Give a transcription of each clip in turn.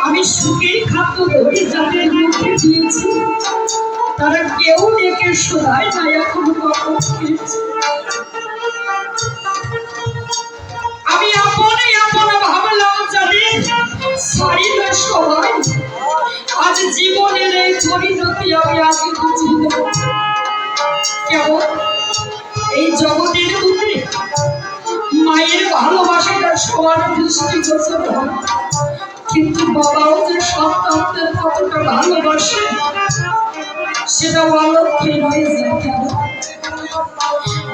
আমি সুখের খাদ্য ধরে যাদের মুখে দিয়েছি তারা কেউ ডেকে শোধায় না এখন কখন খেয়েছে। আমি আপনে আপনা ভাবলাম জানি সারি না সবাই আজ জীবনের এই পরিণতি আমি আগে বুঝিয়ে দেব। কেমন এই জগতের বুকে মায়ের ভালোবাসাটা সবার দৃষ্টি গোচর হয়, কিন্তু বাবাও যে সন্তানদের কতটা ভালোবাসে সেটা অলক্ষে রয়ে যায়। কেন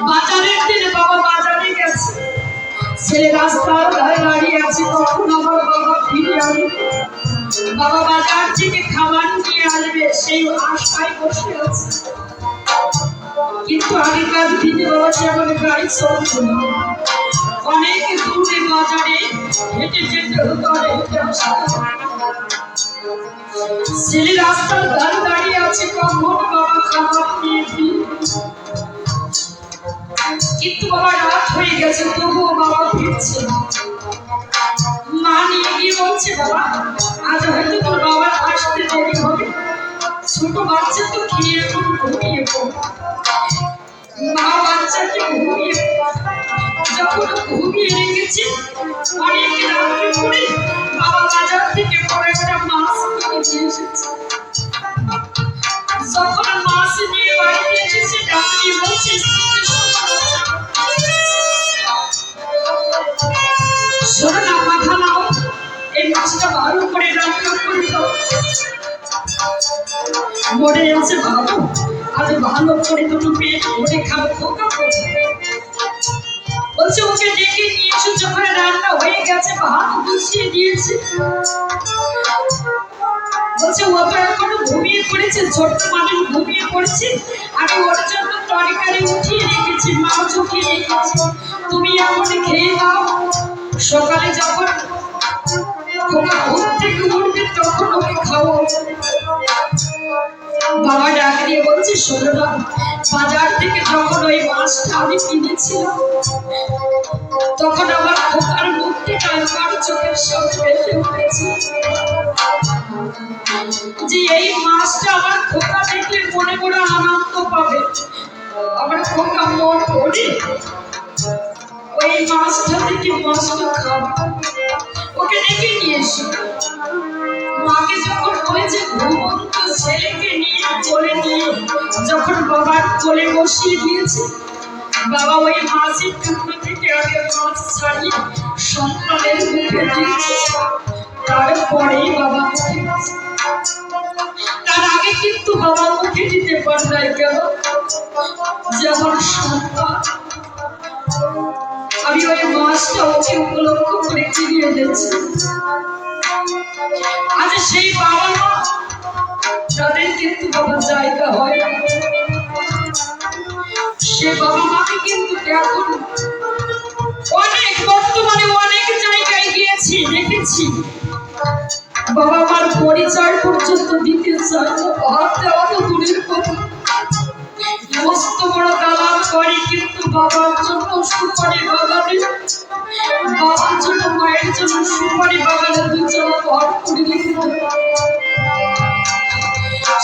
বাজারের দিনে বাবা বাজারে গেছে, ছেলে রাস্তার ধারে দাঁড়িয়ে আছে, কখন আমার বাবা ফিরে আসবে, বাবা বাজার থেকে খাবার নিয়ে আসবে সেই আশায় বসে আছে। কিন্তু আগেকার দিনে বাবা যেমন গাড়ি চলতো না, অনেক দূরে বাজারে হেঁটে যেতে হতো, হেঁটে আসতে। ছেলে রাস্তার ধারে দাঁড়িয়ে আছে, কখন বাবা খাবার নিয়ে ফিরবে, কিন্তু বাবা রাত হয়ে গেছে তবুও বাবা ফিরছে না। মা নিয়ে গিয়ে বলছে, বাবা আজ হয়তো তোর বাবার আসতে দেরি হবে, ছোট বাচ্চা তো খেয়ে এখন ঘুমিয়ে পড়ে। মা বাচ্চাকে ঘুমিয়ে যখন ঘুমিয়ে রেখেছে, অনেক রাত্রে করে বাবা বাজার থেকে বড় একটা মাছ কিনে নিয়ে এসেছে। যখন মাছ নিয়ে বাড়িতে এসেছে, ডাক্তার বলছে, শোনো না, মাথা নাও, এই মাছটা ভালো করে রান্না করে দাও। মনে আছে বাবু আজ ভালো করে দুটো পেট ভরে খাবো, খোকা বলছে ওকে ডেকে নিয়ে এসো, যখন রান্না হয়ে গেছে ভাত বসিয়ে দিয়েছে। বলছে ও তো এখনো ঘুমিয়ে পড়েছে, ছোট্ট মানুষ ঘুমিয়ে পড়েছে, আমি ওর জন্য তরকারি উঠিয়ে রেখেছি, মাছ উঠিয়ে রেখেছি, তুমি এখন খেয়ে দাও। সকালে যখন খোকা ঘুম থেকে উঠবে তখন ওকে খাওয়া। বাবা ডাক দিয়ে বলছে, শোনো না, বাজার থেকে যখন ওই মাছটা আমি কিনেছিলাম তখন আমার খোকার মুখ থেকে আমার চোখের সামনে ভেসে উঠেছে যে এই মাছটা আমার খোকা দেখলে মনে মনে আনন্দ পাবে, আমার খোকা মন করে ওই মাছটা থেকে মাছটা খাবো, ওকে ডেকে নিয়ে এসো। মাকে যখন বলেছে ঘুমন্ত ছেলেকে নিয়ে কোলে নিয়ে যখন বাবার কোলে বসিয়ে দিয়েছে, বাবা ওই মাছের টুকরো থেকে আগে মাছ ছাড়িয়ে সন্তানের মুখে দিয়েছে, তারপরেই বাবা মুখে দিয়েছে। তার আগে কিন্তু বাবা মুখে দিতে পারে নাই। কেন? যেমন সন্তান আমি ওই মাছটা ওকে উপলক্ষ করে চিনিয়ে দিচ্ছি। আজ সেই বাবা মা তাদের কিন্তু বাবা জায়গা হয়, সে বাবা মাকে কিন্তু এখন অনেক বর্তমানে অনেক জায়গায় গিয়েছি, দেখেছি বাবা মার পরিচয় পর্যন্ত দিতে চায় হাতে অত দূরের কথা। মস্ত বড় দালাল করে কিন্তু বাবার জন্য সুপারি বাগানে, বাবার জন্য মায়ের জন্য সুপারি বাগানে দুজনে ঘর করে রেখে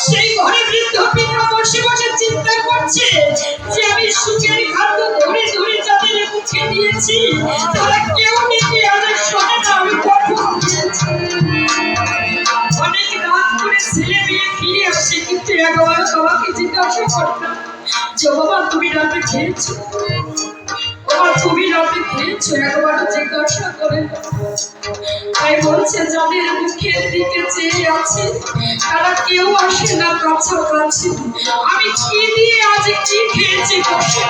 সেই ঘরে বৃদ্ধ পিতা বসে বসে চিন্তা করছে যে আমি সুখের খাদ্য ধরে ধরে যাদের মুখে দিয়েছি তারা কেউ নিতে আজ শোনে না আমি কখন দিয়েছি। অনেক রাত করে ছেলে মেয়ে ফিরে আসে কিন্তু একবার বাবাকে জিজ্ঞাসা করে না যে বাবা তুমি রাতে খেয়েছো, বাবা তুমি রাতে খেয়েছো, একবার জিজ্ঞাসা করে। তাই বলছে যাদের মুখের দিকে চেয়ে আছে তারা কেউ আসে না কাছাকাছি, আমি কি দিয়ে আজ কি খেয়েছি বসে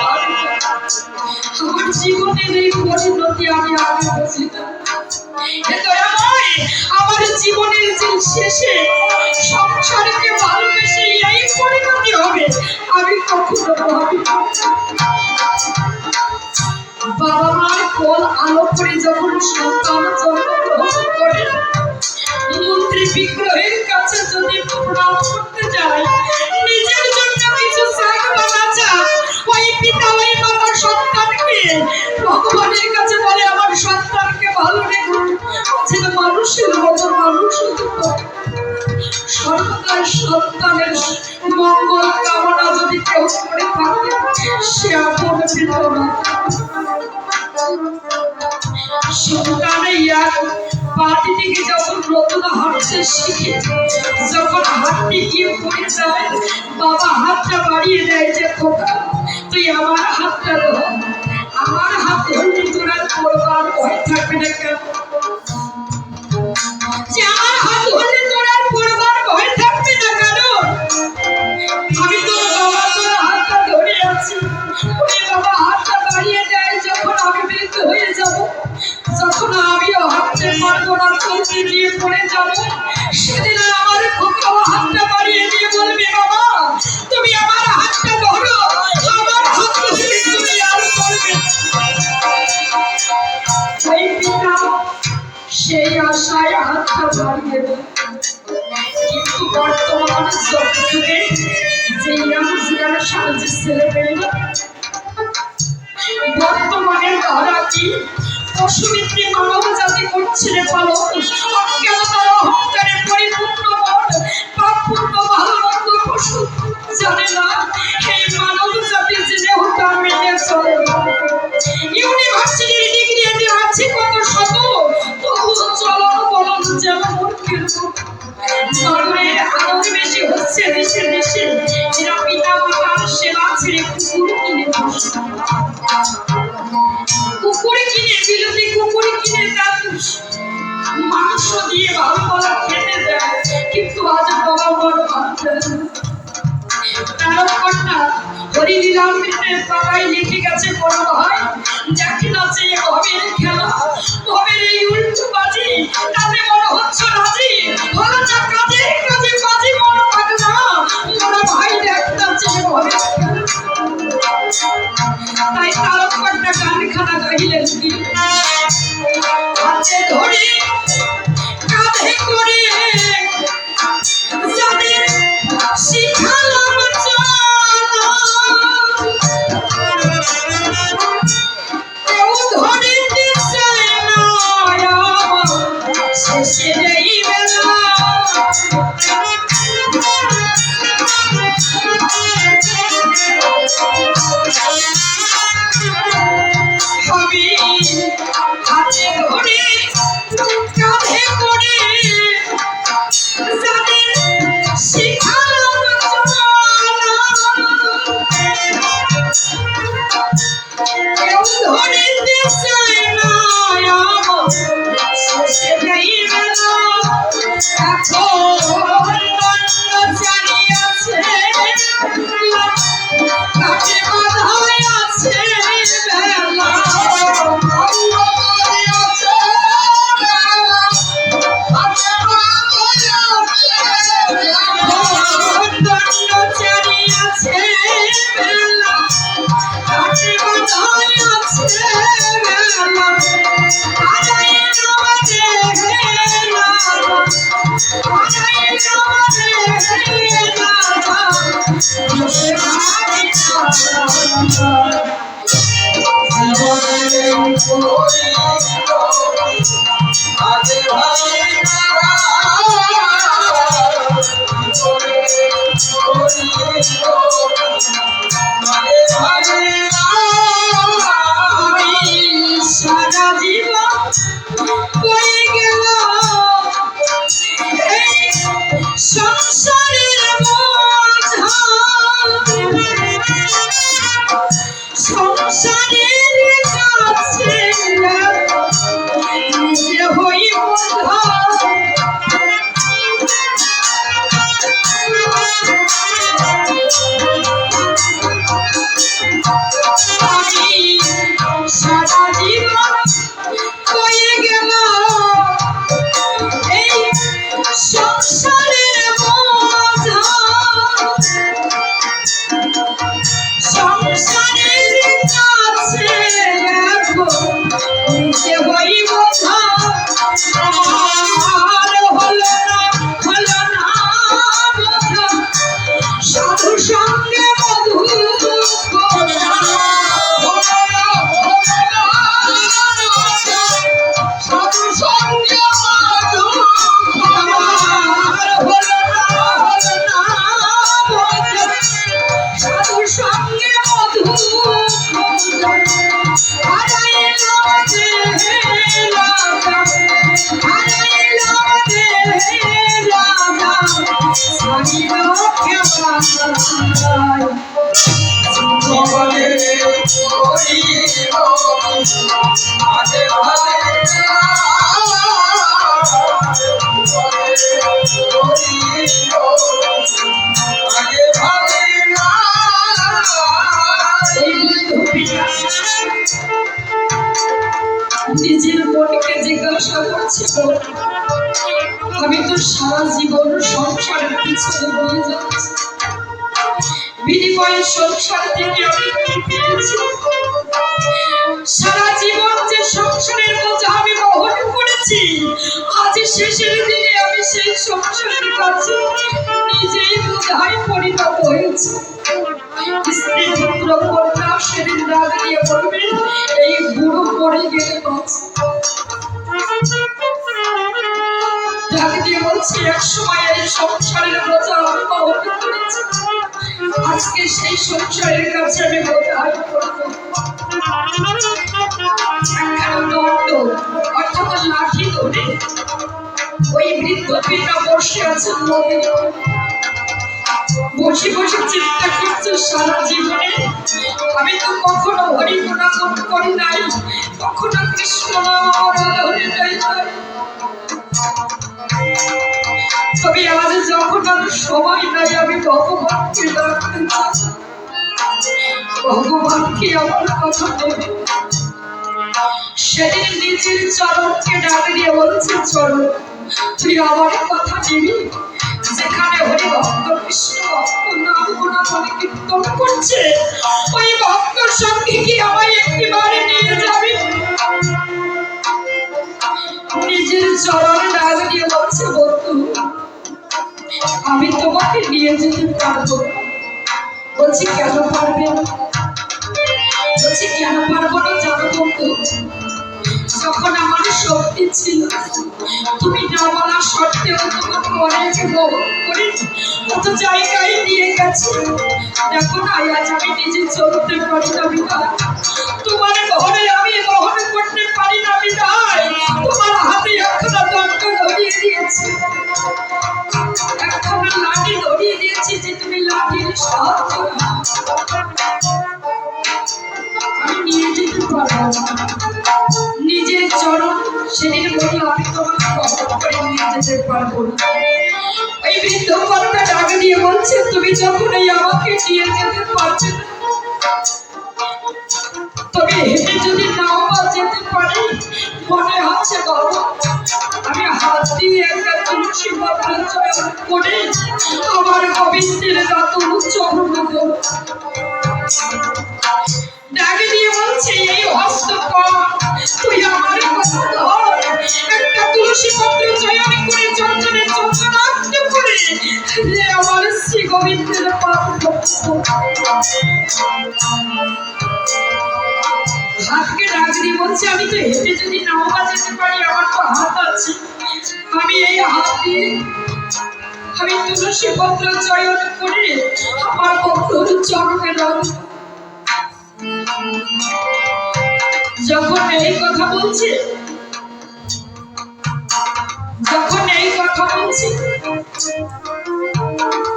আমার জীবনের এই পরিণতি আমি আগে বুঝি না। আমার জীবনের যে শেষে সংসারকে ভালোবেসে এই পরিণতি হবে আমি কখনো ভাবি। বাবা মার কোল আলো করে যখন সন্তান জন্মগ্রহণ করে মন্ত্রী বিগ্রহের কাছে যদি প্রণাম করতে যায়, নিজের জন্য কিছু শাক বানাচা ওই পিতা ওই মাতা সন্তানকে ভগবানের কাছে বলে আমার সন্তানকে ভালো রেখো, যেন মানুষের মতো মানুষ হতে পারে। সর্বদা সন্তানের মঙ্গল কামনা যদি কেউ করে থাকে সে আপন পিতা মাতা। সন্তানের এক পাটি থেকে যখন রতনা হাঁটতে শিখে যখন হাঁটতে গিয়ে পড়ে যায় বাবা হাতটা বাড়িয়ে দেয় যে খোকা তুই আমার হাতটা ধর, আমার হাত ধরলে তোর আর পড়বার ভয় থাকবে না। কেন? যে আমার হাত ধরলে তোর আর পড়বার ভয় থাকবে না। কারণ আমি তোর বাবা তোর হাতটা ধরে আছি। ওই বাবা হাতটা বাড়িয়ে দেয় যখন আমি বৃদ্ধ হয়ে যাব, যখন আমিও হাঁটতে পারবো না, চলতে গিয়ে পড়ে যাবো, সেদিন আমার খোকা হাতটা বাড়িয়ে দিয়ে বলবে বাবা তুমি আমার হাতটা ধরো, আমার হাত ধরে তুমি আর করবে। ওই পিতা সেই আশায় হাতটা বাড়িয়ে দেয়। কিন্তু বর্তমান যুগে যে ইয়াং জেনারেশন যে ছেলে মেয়েরা বর্তমানের ধারা কি পশুমিত্রী মানব জাতি করছে রে পালন, অজ্ঞানতার অহংকারে পরিপূর্ণ মন পাপপূর্ণ ভালো মন্দ পশু জানে না এই মানব জাতি জেনেও তার মেনে চলে। ইউনিভার্সিটির ডিগ্রি এতে আছে কত শত, তবুও চলন বলন যেন মূর্খের মতো। নগরের আনন্দ বেশি হচ্ছে দেশে দেশে, এরা পিতা মাতার সেবা ছেড়ে কুকুর কিনে বসে, কুকুর কিনে বিলতি কুকুর কিনে তার মাংস দিয়ে ভালো ভালো খেতে দেয়। কিন্তু আজ বাবা বড় হরিলীলামৃতের পাতায় লিখে গেছে বড় ভাই দেখে না যে হবের খেলা হবের এই উল্টো বাজি তাতে মনে হচ্ছে রাজি হলো যা কাজে কাজে বাজি মনে থাকে না বড় ভাই দেখতে যে হবে। তাই তারকটা গানখানা গাইলেন কি হাতে ধরে কাঁধে করে যাদের শিখালাম কেউ ধরে দিচ্ছে না শেষের এই বেলা সারা জীবন বয়ে গেল এই সংসারের বোঝা, সংসারের কাছে নিজে হই বোঝা। আমি সারা জীবন বয়ে গেল এই সংসারের বোঝা, সংসারের কাছে নিজে হই বোঝা। আর হলো না বোঝা, সাধু সঙ্গে মধু নিজের মনকে জিজ্ঞাসা করছে, আমি তো সারা জীবন সংসারের পিছনে বয়ে যাচ্ছি, বিনিময়ে সংসার থেকে আমি কি পেয়েছি? সারা জীবন যে সংসারের বোঝা আমি বহন করেছি, আজ শেষের দিনে আমি সেই সংসারের কাছে নিজেই বোঝায় পরিণত হয়েছি। স্ত্রী পুত্র কন্যা সেদিন রাগ দিয়ে বলবেন, এই বুড়ো পড়ে গেলে রাগ দিয়ে বলছি, এক সময় এই সংসারের বোঝা আমি বহন করেছি, আজকে সেই সংসারের কাছে আমি বোঝাই অর্থাৎ লাঠি ধরে ওই বৃদ্ধ পিতা বসে আছে, বসে বসে চিন্তা করছে, সারা জীবনে আমি তো কখনো হরি গুণাগুণ করি নাই, কখনো কৃষ্ণ ধরে যাই নাই, তবে আজ যখন আর সময় নাই আমি ভগবানকে ডাকতে চাই, ভগবানকে আমার কথা দেবে। সেদিন নিজের চরণকে ডাক দিয়ে বলছে, চরণ তুই আমার কথা দিবি, যেখানে হরি ভক্ত কৃষ্ণ ভক্ত নাম গুণাবলী কীর্তন করছে, ওই ভক্তর সঙ্গে কি আমায় একটিবারে নিয়ে যাবি? নিজের চরণ ডাক দিয়ে বলছে, বন্ধু আমি তোমাকে নিয়ে যেতে পারবো। বলছি কেন পারবে না? বলছি কেন পারবো না জানো বন্ধু, যখন আমার শক্তি ছিল তুমি না বলা সত্ত্বেও তোমাকে অনেক বহন করে কত জায়গায় নিয়ে গেছে, দেখো না আজ আমি নিজে চলতে পারি না বিধায়, তোমার ঘরে আমি বহন করতে পারি না বিধায় তোমার হাতে একখানা দণ্ড ধরিয়ে দিয়েছি, একখানা লাঠি ধরিয়ে দিয়েছি, যে তুমি লাঠির সাহায্য আমি নিয়ে যেতে পারবো না। নিজের চরণ সেদিন বলল, আমি তোমাকে বহন করে নিয়ে যেতে পারবো না। ওই বৃদ্ধ কর্তা ডাক দিয়ে বলছে, তুমি যখন এই আমাকে নিয়ে যেতে পারবে না, তবে হেঁটে যদি নাও বা যেতে পারি, মনে হচ্ছে বাবা আমি হাত দিয়ে একটা তুলসী পাতা চয়ন করে আমার গোবিন্দের দাতুর চরণ দেব। ডাকে দিয়ে বলছে এই হস্ত কর, তুই আমার কথা ধর, একটা তুলসী পত্র চয়ন করে চন্দনের চন্দনাক্ত করে রে আমার শ্রী গোবিন্দের পাদ হাতকে ডাক দিয়ে বলছে আমি তো হেঁটে যদি নাও বাজাতে পারি, আমার তো হাত আছে, আমি এই হাত দিয়ে আমি তুলসী পত্র চয়ন করে আমার বন্ধুর চরণে রাখব। যখন এই কথা বলছে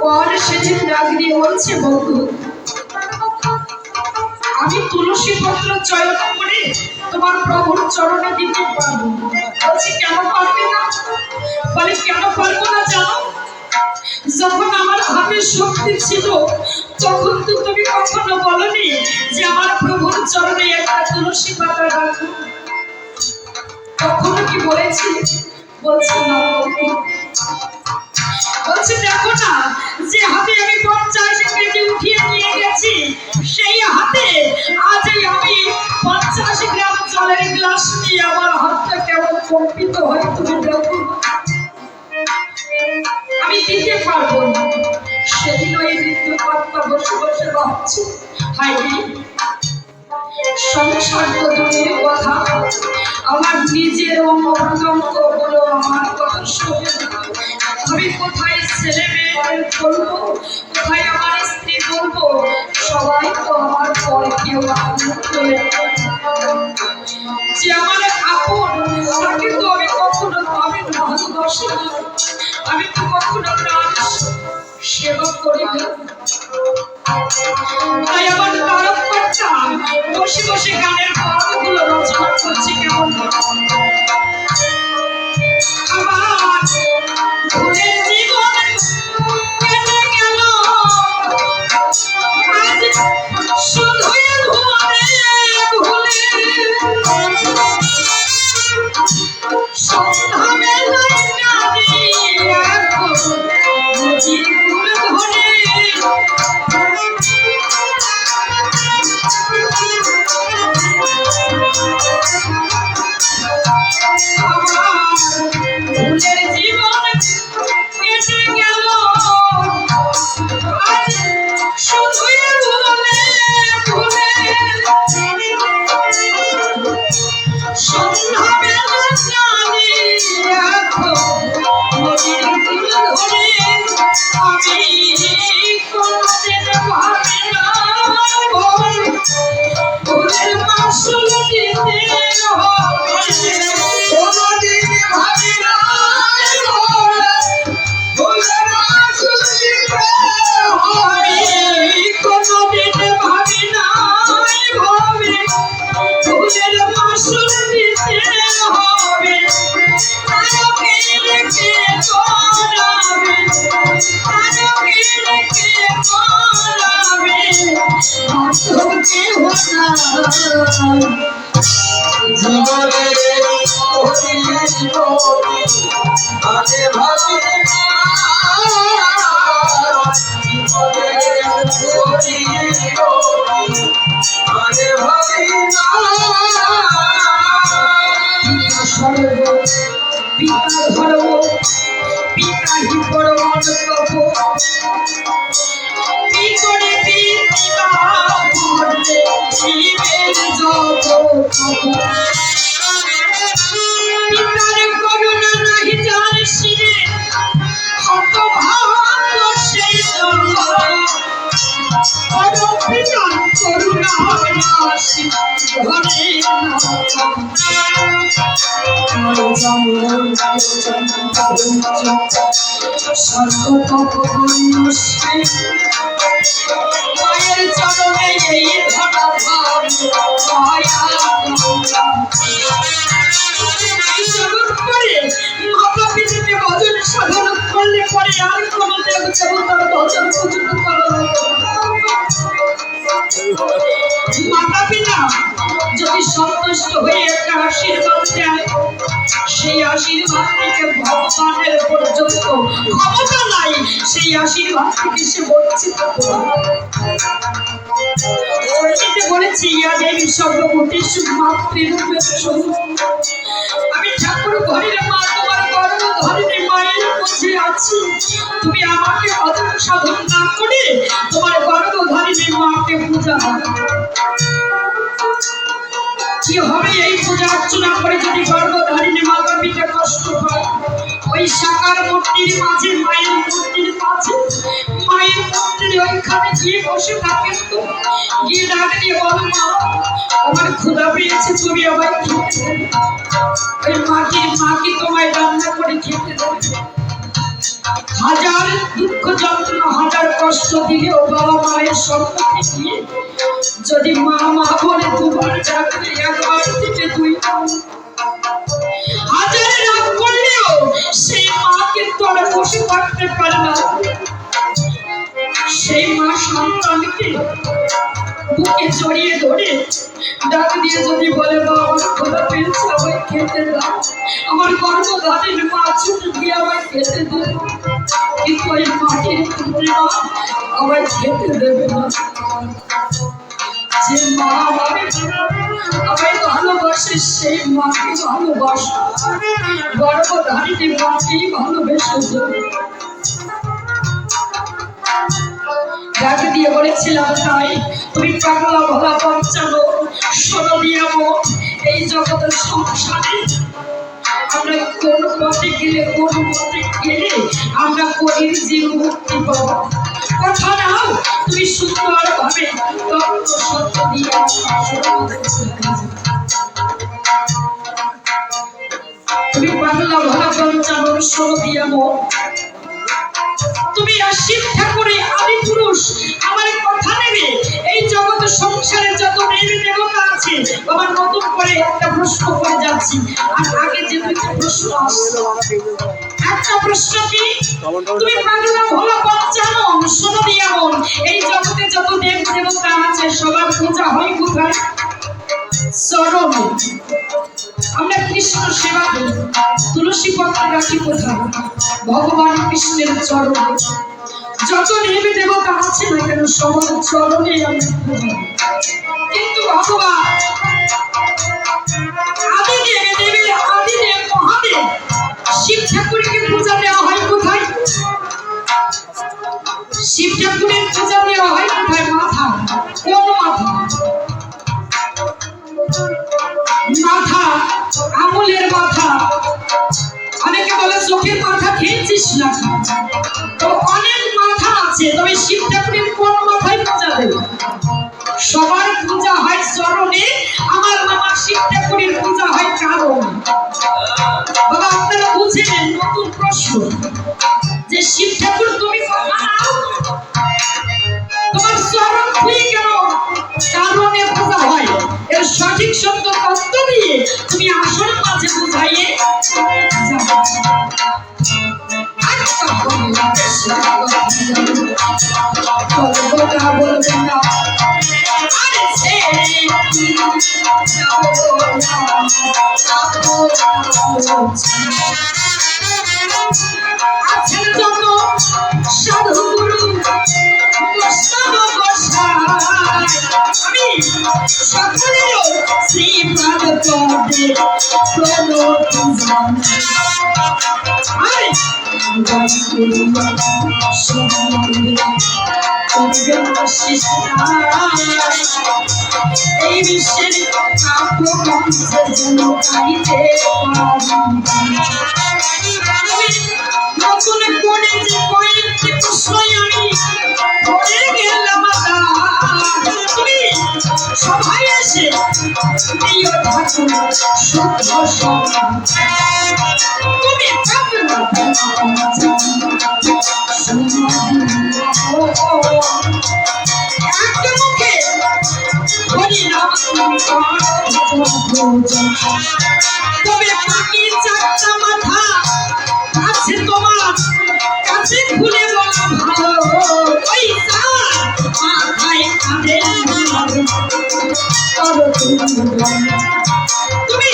পর সেদিন ডাক দিয়ে বলছে বন্ধু আমি তুলসী পত্র চয়ন করে তোমার প্রভুর চরণে দিতে পারবো। বলছি কেন পারবে না? বলে কেন পারবো না জানো, যখন আমার হাতে শক্তি ছিল তখন তো তুমি কখনো বলনি যে আমার প্রভুর চরণে একটা তুলসী পাতা রাখো, কখনো কি বলেছি? বলছে না। বলছে দেখো না যে হাতে আমি 50 কেজি উঠিয়ে নিয়ে গেছি, সেই হাতে আজ আমি 50 গ্রাম জলের গ্লাস নিয়ে আমার হাতটা কেমন কম্পিত হয় তুমি দেখো, আমি দিতে পারবো না। সেদিন ওই বৃদ্ধ আত্মা বসে বসে ভাবছে হায় সংসার তো দূরের কথা, আমার নিজের অঙ্গপ্রত্যঙ্গ গুলো আমার কথা শোনে, আমি কোথায় ছেলে মেয়েদের বলবো, কোথায় আমার স্ত্রী বলবো, সবাই তো আমার পরে কেউ যে আমার আপন তাকে তো আমি কখনো ভালোবাসি না, আমি তো কখনো প্রাণ সেবা করি না। তাই আমার তারক বাচ্চা বসে বসে গানের পদগুলো রচনা করছে কেমন আমার ভুলের জীবন কেটে গেল আজ শুধুই ভুলে ভুলে সন্ধ্যা বেলায় কাঁদি এখন বুঝি ভুল ধরে ভুলের জীবন কেটে গেল আজ শুধুই ভুলে ভুলে সন্ধ্যা বেলা জানি এখন নদীর ফুল ধরে আমি কোনদিন ভাবি না ভুলের মাসুল দিতে হবে, কোনদিন ভাবি না ভুলের মাসুল দিতে হবে, কোনদিন ভাবি না ভাবে ভুলের মাসুল দিতে হবে, তারকে রেখে করাবে, তারকে রেখে করাবে তোকে হোসা জীবনে আগে ভাবি আগে ভাবি পিতা ধর্ম পিতাহি পরম কি করে পিতা করলে জীবের যত পিতার করুণা নাহি যার শিরে হতভাগ্য সেই পরম পিতার করুণা নাশি ঘরে মায়ের চরণে এই ধরা ভাব মাতা পিতাকে ভজন সাধন করলে পরে আর কোনো দেব দেবতার ভজন পর্যন্ত করা মাতা পিতা যদি সন্তুষ্ট হয়ে একটা আশীর্বাদ দেয়, সেই আশীর্বাদ থেকে ভগবানের পর্যন্ত ক্ষমতা নাই সেই আশীর্বাদ থেকে সে বঞ্চিত। বলেছি ইয়া দেবী সর্বভূতেষু মাতৃরূপে আমি ঠাকুর ঘরের মা তোমার গর্ভধারিণী মায়ের মধ্যে আছি তুমি আমাকে অধম সাধন না করে তোমার গর্ভধারিণী মাকে পূজা কি হবে এই পূজা অর্চনা করে যদি গর্ভধারিণী মা পিতা কষ্ট পায় ওই সাকার মূর্তির মাঝে মায়ের মূর্তির মাঝে মায়ের মূর্তির ওইখানে গিয়ে বসে থাকেন তো গিয়ে ডাক দিয়ে বলো মা আমার ক্ষুধা পেয়েছে তুমি আমায় খেতে দেবে ওই মাকে তোমায় রান্না করে খেতে দেবে হাজার দুঃখ যন্ত্রণা হাজার কষ্ট দিলেও বাবা মায়ের সম্মুখে গিয়ে যদি মা মা বলে দুবার ডাকলে একবার থেকে দুই হাজার রাগ করলেও সেই মা কিন্তু আর বসে থাকতে পারে না সেই মা সন্তানকে বুকে জড়িয়ে ধরে ডাক দিয়ে যদি বলে মা আমার ক্ষুধা পেয়েছে আমায় খেতে দাও আমার গর্ভধারিণী মা ছুটে গিয়ে আমায় খেতে দেবে কিন্তু ওই মাটির পুত্রী মা আমায় খেতে দেবে না যে মা আমায় ভালোবাসে সেই মাকে ভালোবাসে গর্ভধারিণী মাকেই ভালোবেসে যাবে ডাক দিয়ে বলেছিলাম তাই তুমি পাগলা ভোলা পঞ্চানো শোনো দিয়াবো এই জগতের সংসারে আমরা কোন পথে গেলে আমরা কলির জীব মুক্তি পাবো কথা নাও তুমি সুন্দর ভাবে সত্য দিয়ে তুমি পাগলা ভোলা পঞ্চানো শোনো দিয়াবো তুমি শিব ঠাকুরে আদি পুরুষ আমার কথা নেবে এই জগৎ সংসারে যত দেবী দেবতা আছে আমার নতুন করে একটা প্রশ্ন করে যাচ্ছি আর আগে যে দুটো প্রশ্ন আসছে একটা প্রশ্ন কি তুমি পাগলা ভোলা পঞ্চানন শোনো দিয়ামন এই জগতে যত দেবী দেবতা আছে সবার পূজা হয় কোথায় চরণে আমরা কৃষ্ণ সেবা করি তুলসী পত্র রাখি কোথায় ভগবান কৃষ্ণের চরণে যত দেবী দেবতা আছে না কেন সবার চরণে আমরা কিন্তু ভগবান আদিদেব দেবী আদিদেব মহাদেব শিব ঠাকুরকে পূজা দেওয়া হয় কোথায় শিব ঠাকুরের পূজা দেওয়া হয় কোথায় মাথা কোন মাথা মাথা আঙুলের মাথা অনেকে বলে চোখের মাথা খেয়েছিস না তো অনেক মাথা আছে তবে শিব ঠাকুরের কোন মাথায় পূজা দেবে সবার পূজা হয় চরণে আমার মামা শিব ঠাকুরের পূজা হয় কারণে বাবা আপনারা বুঝে নেন নতুন প্রশ্ন যে শিব ঠাকুর তুমি তোমার চরণ খুঁয়ে কেন কারণে পূজা হয় এর সঠিক সত্য তত্ত্ব দিয়ে তুমি আসল মাঝে বুঝাইয়ে আছেন যত সাধু গুরু আমি সকলের শ্রীপাদ পদে প্রণতি জানাই এই বিশ্বের নতুন করে যে কয়েকটি প্রশ্নই আমি পড়ে গেলাম তুমি সবাই এসে প্রিয় ঠাকুর শুদ্ধ তুমি একটা মুখে হরিনাম তবে বাকি চারটা মাথা আছে তোমার কাছে খুলে বলা ভালো ওই মাথায় কাঁদে তুমি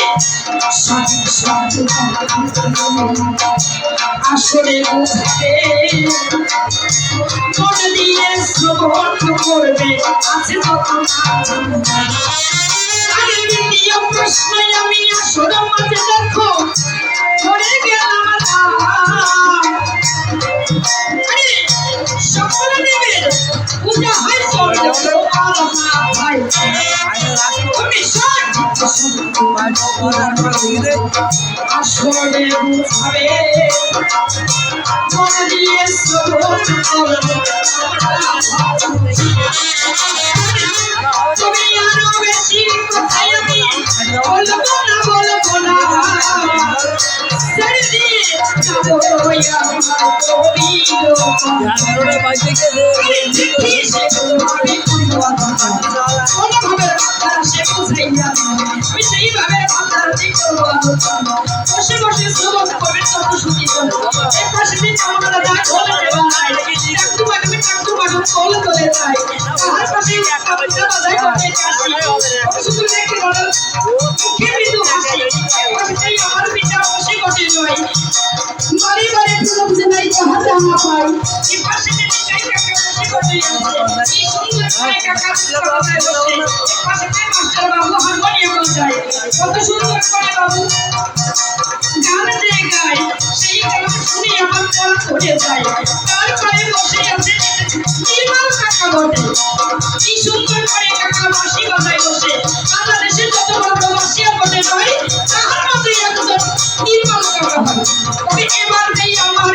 আসলে বুঝবে মন দিয়ে শ্রবণ করবে আছে তখন আরে দ্বিতীয় প্রশ্নে আমি আসল মাঝে দেখো পড়ে গেলাম আরে সকল দেবের পূজা হয় চলে ভাই তুমি আসলে বুঝবে মন দিয়ে শ্রবণ করবে তুমি আরো বেশি কোথায় আমি বলবো না ছেড়ে দিয়ে যাবো সেইভাবে বসে বসে শ্রবণ করবে তত শুনি এর পাশে আমরা যা বলে তোলে চাই তাহার পাশে একটা বাচ্চা বাজায় করতে চাষি শুধু দেখে বলে মুখে মৃদু হাসি পাশেই আমার পিতা বসে বসে নয় বাড়ি বাড়ি প্রথম যে নাই তাহাতে আমরা পাই এই পাশে নিতাই কাকা বসে বসে আছে এই সুন্দর করে কাকা বাজায় বসে পাশে মাস্টার বাবু হারমোনিয়াম বাজায় কত সুন্দর করে বাবু গান যে গায় সেই গান শুনে আমার মন ভরে যায় তার পায়ে বসে আছে নির্মল কাকা বটে কি সুন্দর করে কাকা বাঁশি বাজায় বসে বাংলাদেশের যত বড় বাঁশিয়া বটে নয় তাহার মতোই একজন নির্মল কাকা হয় তবে এবার নেই আমার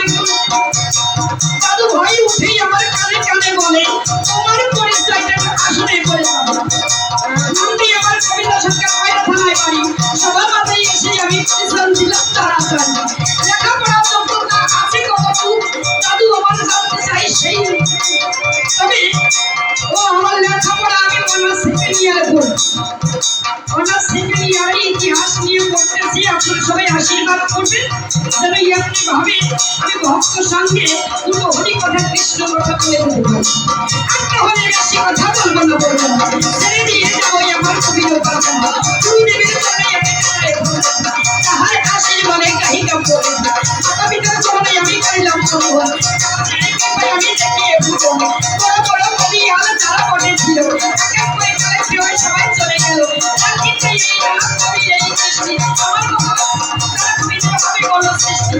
দাদু ভাই উঠেই আমার কানে কানে বলে তোমার পরিচয়টা আসলে করে যাবে আমি আমার কবিতা সরকার পায়রা থানায় বাড়ি সবার মাথায় এসে আমি পরিশ্রম দিলাম তাড়াতাড়ি লেখাপড়া যোগ্যতা আছে কতটুকু দাদু আমার জানতে চাই সেই তবে ও আমার লেখাপড়া আমি অনার্স সেকেন্ড ইয়ারে পড়ি অনার্স সেকেন্ড ইয়ারে ইতিহাস নিয়ে পড়তেছি আপনারা সবাই আশীর্বাদ করবেন যেন এমনিভাবে আমি ভক্ত সঙ্গে দুটো হরি কথা কৃষ্ণ কথা বলে দিতে পারি একটা হলে বেশি কথা বলবো না ছেড়ে দিয়ে যাবো আমার কবিতা তুই দেবে তাহার আশীর্বাদে গাহিকা বলে মাতা পিতার চরণে আমি করিলাম আমি দেখিয়ে ভুটো বড় বড় কবি আর যারা পড়েছিল সবাই চলে গেল আর কিন্তু এই কবি এই সৃষ্টি আমার কবি বড় সৃষ্টি